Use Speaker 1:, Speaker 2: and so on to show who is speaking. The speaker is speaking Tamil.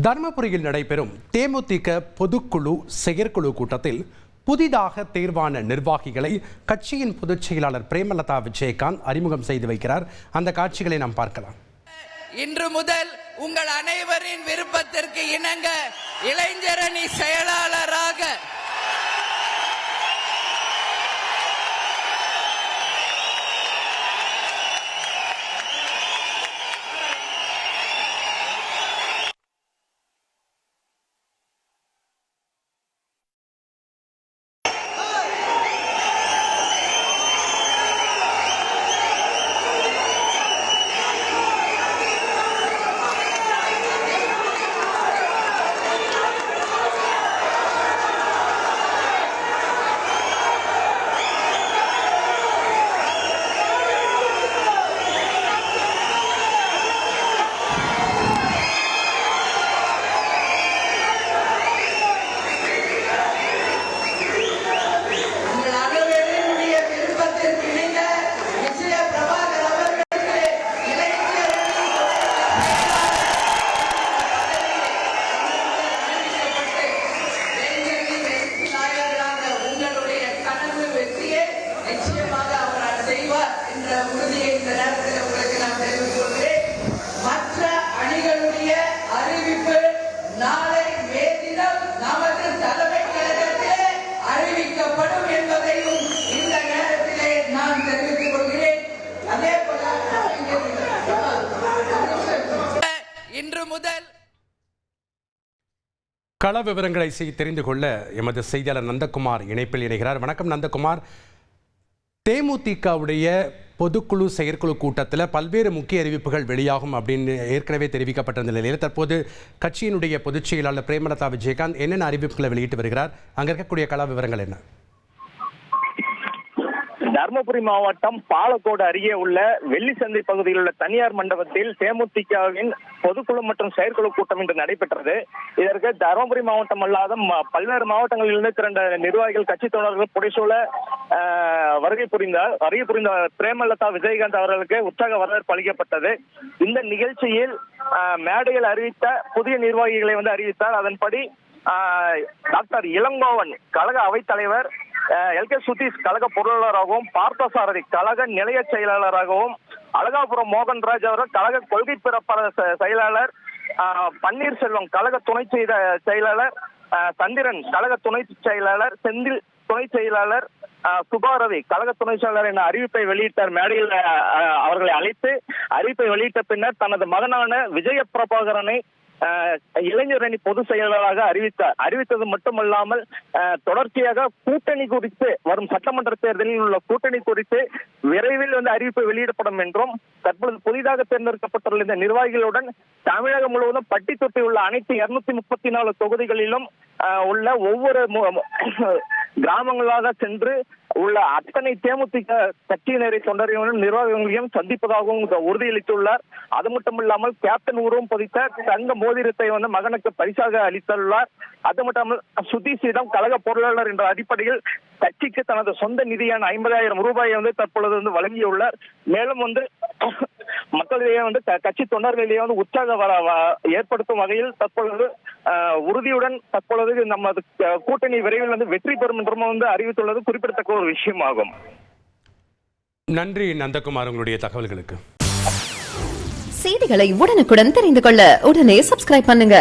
Speaker 1: தர்மபுரியில் நடைபெறும் தேமுதிக பொதுக்குழு செயற்குழு கூட்டத்தில் புதிதாக தேர்வான நிர்வாகிகளை கட்சியின் பொதுச் செயலாளர் பிரேமலதா விஜயகாந்த் அறிமுகம் செய்து வைக்கிறார். அந்த காட்சிகளை நாம் பார்க்கலாம்.
Speaker 2: இன்று முதல் உங்கள் அனைவரின் விருப்பத்திற்கு இணங்க இளைஞரணி செயலாளராக உறுதியை இந்த நேரத்தில் உங்களுக்கு நான் தெரிவித்துக் கொள்கிறேன். மற்ற அணிகளுடைய அறிவிப்பு நாளை மே தினம் நமது தலைமை கழகத்திலே அறிவிக்கப்படும் என்பதையும் இந்த நேரத்திலே நான் தெரிவித்துக் கொள்கிறேன். அதே போல இன்று முதல்
Speaker 1: கள விவரங்களை தெரிந்து கொள்ள எமது செய்தியாளர் நந்தகுமார் இணைப்பில் இணைகிறார். வணக்கம் நந்தகுமார். தேமுதிகவுடைய பொதுக்குழு செயற்குழு கூட்டத்தில் பல்வேறு முக்கிய அறிவிப்புகள் வெளியாகும் அப்படின்னு ஏற்கனவே தெரிவிக்கப்பட்ட நிலையில் தற்போது கட்சியினுடைய பொதுச் செயலாளர் பிரேமலதா விஜயகாந்த் என்னென்ன அறிவிப்புகளை வெளியிட்டு வருகிறார்? அங்கே இருக்கக்கூடிய கள விவரங்கள் என்ன?
Speaker 3: தர்மபுரி மாவட்டம் பாலக்கோடு அருகே உள்ள வெள்ளிசந்தை பகுதியில் உள்ள தனியார் மண்டபத்தில் தேமுதிகவின் பொதுக்குழு மற்றும் செயற்குழு கூட்டம் இன்று நடைபெற்றது. இதற்கு தர்மபுரி மாவட்டம் அல்லாத பல்வேறு மாவட்டங்களிலிருந்து திரண்ட நிர்வாகிகள், கட்சி தொண்டர்கள் புடைசூழ வருகை புரிந்த பிரேமலதா விஜயகாந்த் அவர்களுக்கு உற்சாக வரவேற்பு அளிக்கப்பட்டது. இந்த நிகழ்ச்சியில் மேடையில் அறிவித்த புதிய நிர்வாகிகளை அறிவித்தார். அதன்படி டாக்டர் இளங்கோவன் கழக அவைத்தலைவர், எல்கே சுதீஷ் கழக பொருளாளராகவும், பார்த்தசாரதி கழக நிலைய செயலாளராகவும், அழகாபுரம் மோகன்ராஜ் அவர்கள் கழக கொள்கை பிறப்பாளர் செயலாளர், பன்னீர்செல்வம் கழக துணை செயலாளர், சந்திரன் கழக துணை செயலாளர், செந்தில் துணை செயலாளர், சுபாரவி கழக துணை செயலாளர் என அறிவிப்பை வெளியிட்டார். மேடையில் அவர்களை அழைத்து அறிவிப்பை வெளியிட்ட பின்னர் தனது மகனான விஜய பிரபாகரனை இளைஞரணி பொதுச் செயலாளராக அறிவித்தது மட்டுமல்லாமல் தொடர்ச்சியாக கூட்டணி குறித்து வரும் சட்டமன்ற தேர்தலில் உள்ள கூட்டணி குறித்து விரைவில் அறிவிப்பு வெளியிடப்படும் என்றும், தற்பொழுது புதிதாக தேர்ந்தெடுக்கப்பட்டுள்ள இந்த நிர்வாகிகளுடன் தமிழகம் முழுவதும் பட்டி தொட்டி உள்ள அனைத்து 234 தொகுதிகளிலும் உள்ள ஒவ்வொரு கிராமங்களாக சென்று உள்ள அத்தனை தேமுதிக கட்சியினரை தொண்டரையும் நிர்வாகிகளையும் சந்திப்பதாகவும் உறுதியளித்துள்ளார். அது மட்டும் இல்லாமல் கேப்டன் உருவம் பதித்த தங்க மோதிரத்தை மகனுக்கு பரிசாக அளித்துள்ளார். அது மட்டும் சுதீஷிடம் கழக பொருளாளர் என்ற அடிப்படையில் கட்சிக்கு தனது சொந்த நிதியான 50,000 ரூபாயை தற்பொழுது வழங்கியுள்ளார். மேலும் மக்களிடையே கட்சி தொண்டர்களிடையே உற்சாக ஏற்படுத்தும் வகையில் தற்பொழுது உறுதியுடன் தற்பொழுது நமது கூட்டணி விரைவில் வெற்றி பெறும் என்றும் அறிவித்துள்ளது குறிப்பிடத்தக்க ஒரு விஷயமாகும்.
Speaker 1: நன்றி நந்தகுமார், உங்களுடைய தகவல்களுக்கு.
Speaker 4: செய்திகளை உடனுக்குடன் தெரிந்து கொள்ள உடனே சப்ஸ்கிரைப் பண்ணுங்க.